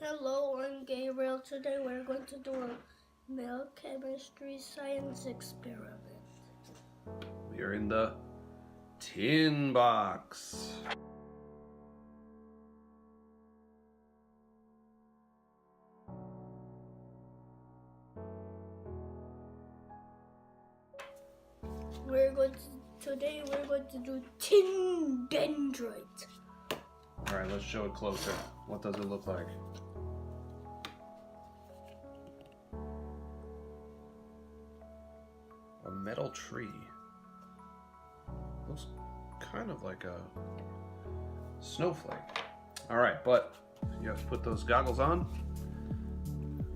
Hello, I'm Gabriel. Today we're going to do a milk chemistry science experiment. We are in the tin box. Today we're going to do tin dendrite. All right, let's show it closer. What does it look like? A metal tree. Looks kind of like a snowflake. All right, but you have to put those goggles on.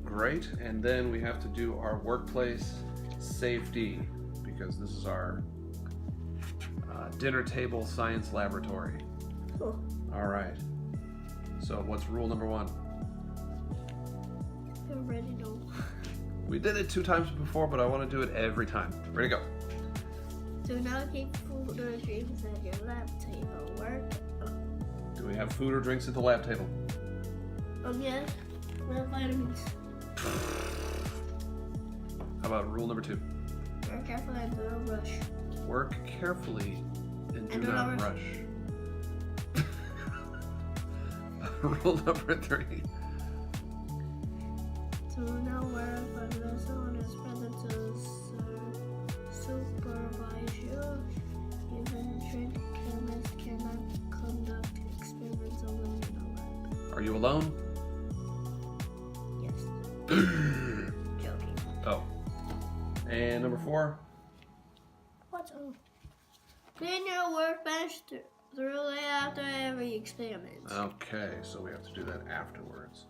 Great, and then we have to do our workplace safety because this is our dinner table science laboratory. Oh. All right. So what's rule number 1? I already know. We did it 2 times before, but I want to do it every time. Ready, go. Do not keep food or drinks at your lab table. Do we have food or drinks at the lab table? Yes. We have vitamins. How about rule number 2? Work carefully and do not rush. Work carefully and do not rush. Rule number 3. Do not worry unless someone is present to supervise you. Even trained chemists cannot conduct experiments alone in a lab. Are you alone? Yes. Joking. Oh. And number 4? What's up? Clean your workbench thoroughly after every experiment. Okay, so we have to do that afterwards.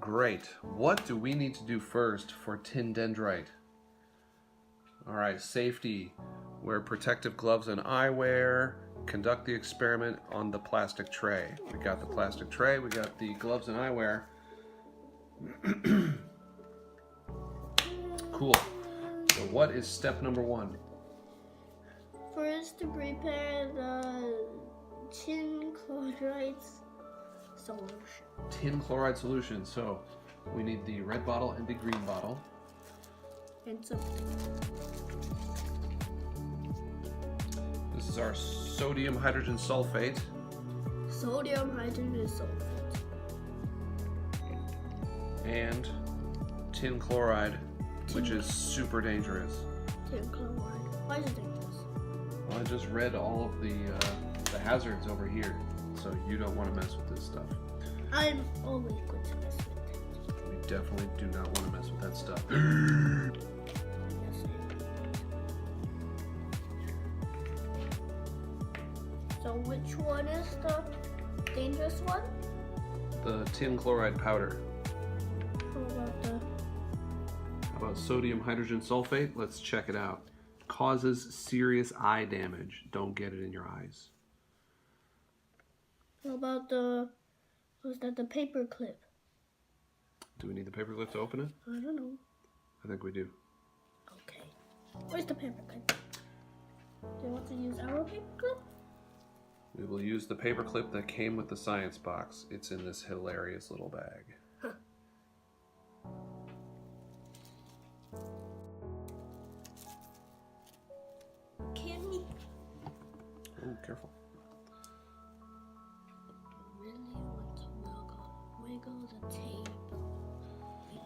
Great. What do we need to do first for tin dendrite? All right, safety. Wear protective gloves and eyewear. Conduct the experiment on the plastic tray. We got the plastic tray, we got the gloves and eyewear. Cool. So what is step number 1? First, to prepare the tin chloride solution. Tin chloride solution. So we need the red bottle and the green bottle. And some. This is our sodium hydrogen sulfate. Sodium hydrogen sulfate. And tin chloride, which is super dangerous. Tin chloride. Why is it dangerous? Well, I just read all of the hazards over here, so you don't want to mess with this stuff. I'm always going to mess with it. We definitely do not want to mess with that stuff. Yes, so which one is the dangerous one? The tin chloride powder. How about sodium hydrogen sulfate? Let's check it out. Causes serious eye damage. Don't get it in your eyes. How about was that the paper clip? Do we need the paper clip to open it? I don't know. I think we do. Okay. Where's the paper clip? Do you want to use our paper clip? We will use the paper clip that came with the science box. It's in this hilarious little bag. Huh. Kimmy. Oh, careful. Really want to wiggle the table. You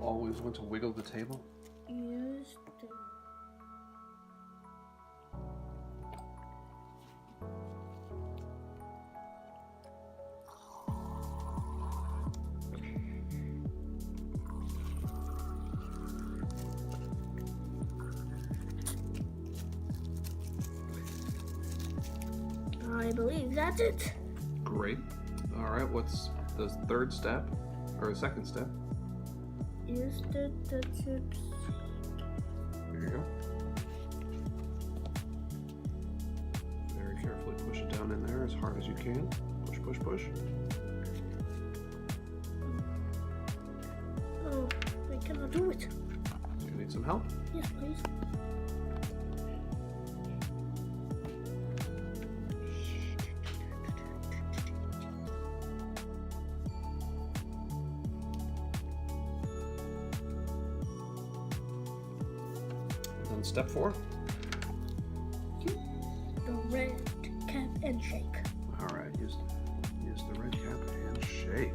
Always want to wiggle the table? use the I believe that's it. Great. All right, what's the 3rd step, or 2nd step? Use the tips. There you go. Very carefully push it down in there as hard as you can. Push, push, push. Oh, I cannot do it. Do you need some help? Yes, please. on step 4? The red cap and shake. All right, use the red cap and shake.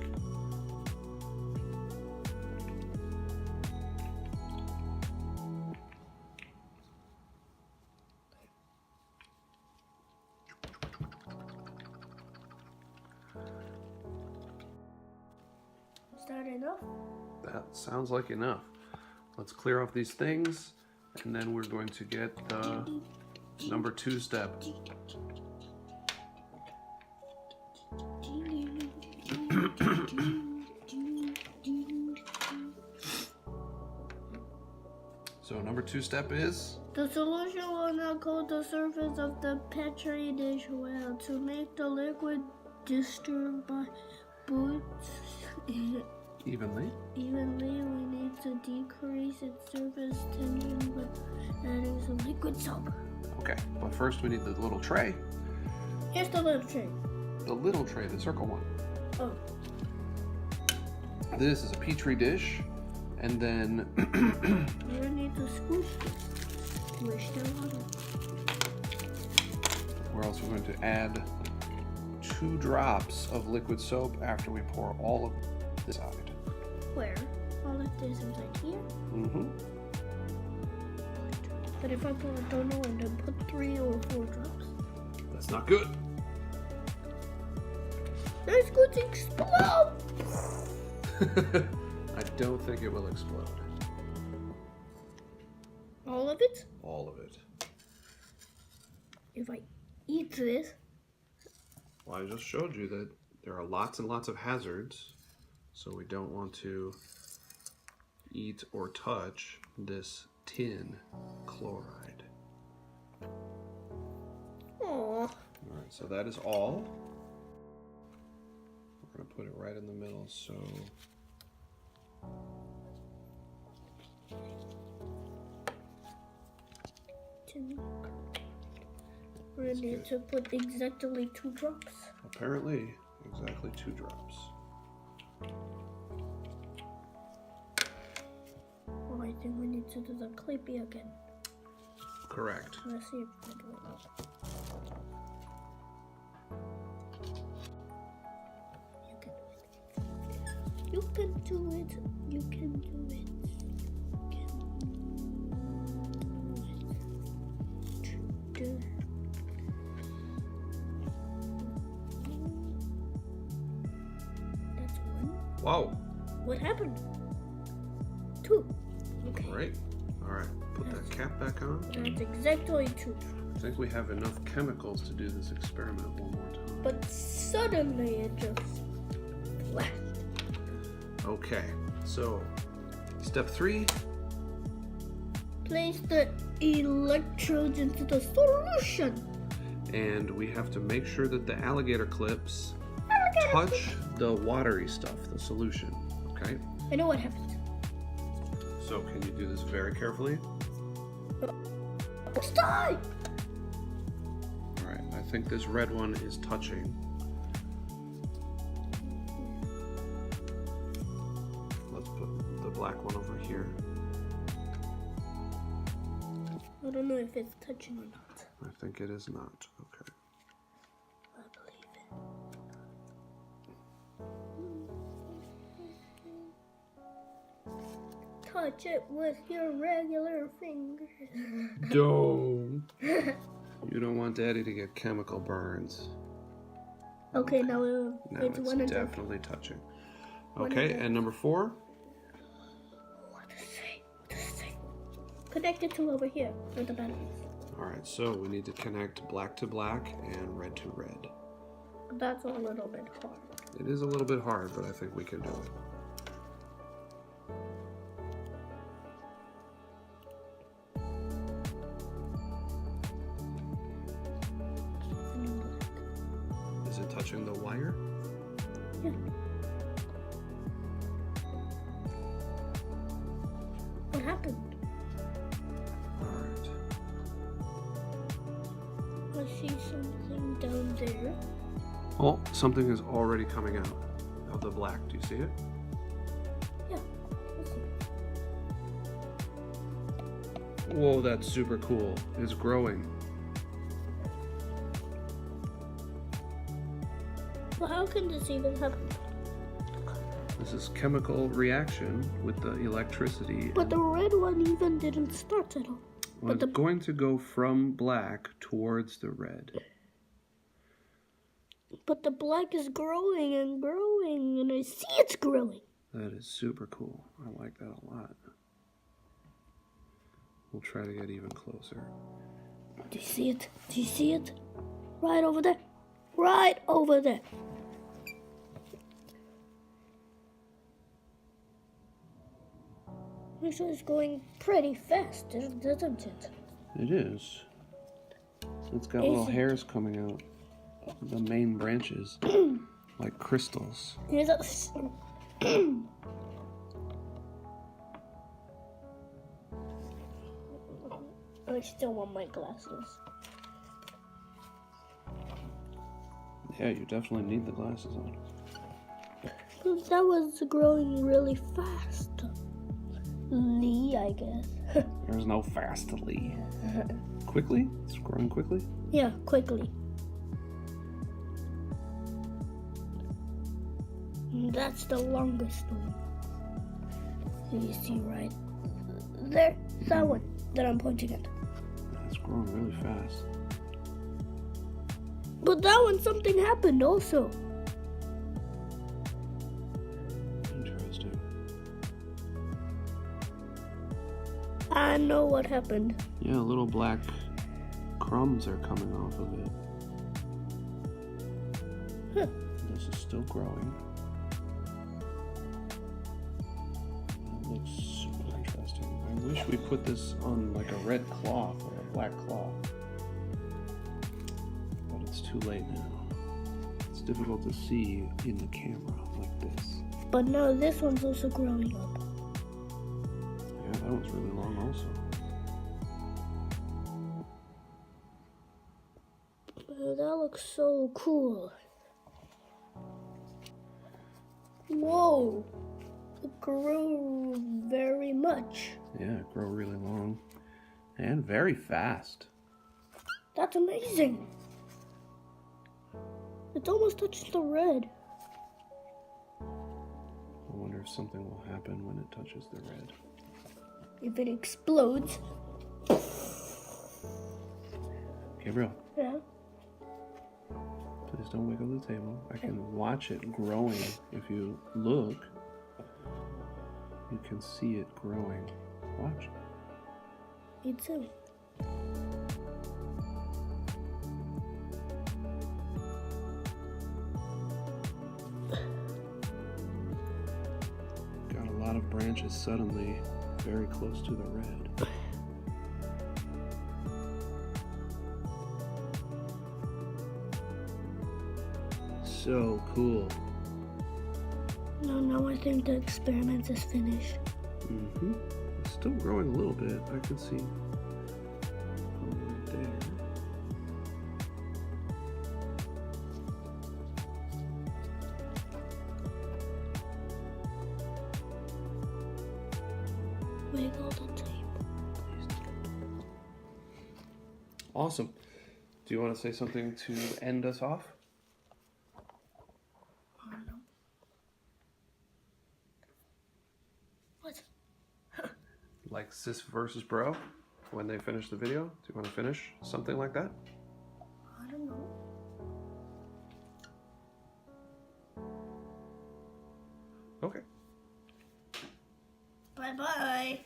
Is that enough? That sounds like enough. Let's clear off these things, and then we're going to get the number 2 step. So number 2 step is? The solution will now coat the surface of the petri dish well to make the liquid distribute Evenly. evenly. We need to decrease its surface tension by adding some liquid soap. Okay, but first we need the little tray. Here's the little tray. The little tray, the circle one. Oh, This is a petri dish, and then we need to scoop squish the water. we're also going to add 2 drops of liquid soap after we pour all of this out. Where? All of this inside here. Mm-hmm. But if I put a donut and then put 3 or 4 drops, That's not good. it's going to explode. I don't think it will explode. All of it? All of it. If I eat this, Well, I just showed you that there are lots and lots of hazards, so we don't want to eat or touch this tin chloride. oh, All right, so that is all. We're going to put it right in the middle, so we need to put exactly 2 drops. apparently exactly 2 drops. Oh, I think we need to do the clippy again. Correct. Let's see if I do it. You can do it. You can do it. That's 1. Wow. What happened? 2. Okay. Great. All right, put that cap back on. That's exactly 2. I think we have enough chemicals to do this experiment one more time. But suddenly it just flashed. Okay, so step 3. Place the electrodes into the solution. And we have to make sure that the alligator clips touch the watery stuff, the solution, okay? I know what happened. So can you do this very carefully? Stop! All right, I think this red one is touching. Let's put the black one over here. I don't know if it's touching or not. I think it is not, okay. I believe it. Touch it with your regular fingers. Don't. You don't want Daddy to get chemical burns. Okay, now Now it's it's 1 and 2. definitely touching. One Okay, and and number 4? What to say? What to say? Connect it to over here with the batteries. All right, so we need to connect black to black and red to red. That's a little bit hard. It is a little bit hard, but I think we can do it. Is it touching the wire? Yeah. What happened? All right. I see something down there. Oh, something is already coming out of the black. Do you see it? Yeah. I see. Whoa, that's super cool. It's growing. Well, how can this even happen? This is chemical reaction with the electricity. But the red one even didn't start at all. Well, but it's going to go from black towards the red. But the black is growing and growing, and I see it's growing. That is super cool. I like that a lot. We'll try to get even closer. Do you see it? Do you see it? Right over there. Right over there. Actually, it's going pretty fast, isn't it? It is. It's got little hairs coming out. The main branches, like crystals. Here's a... I still want my glasses. Yeah, you definitely need the glasses on. But that was growing really fast. Lee, I guess. There's no fastly. Quickly? It's growing quickly? Yeah, quickly. That's the longest one. You see right there? That one that I'm pointing at. It's growing really fast. But that one, something happened also. Interesting. I know what happened. Yeah, little black crumbs are coming off of it. Huh. This is still growing. That looks super interesting. I wish we put this on like a red cloth or a black cloth. But it's too late now. It's difficult to see in the camera like this. But no, this one's also growing up. Yeah, that one's really long also. That looks so cool. Whoa! It grew very much. Yeah, it grew really long and very fast. That's amazing. It almost touched the red. I wonder if something will happen when it touches the red. If it explodes. Gabriel, Yeah. please don't wiggle the table. I can watch it growing. If you look, you can see it growing. Watch. Me too. Got a lot of branches suddenly very close to the red. So cool. No, now I think the experiment is finished. Mm-hmm. It's still growing a little bit. I can see right there. Wiggle the tape. Awesome. Do you want to say something to end us off? What? Like sis versus bro when they finish the video? Do you want to finish something like that? I don't know. Okay. Bye-bye.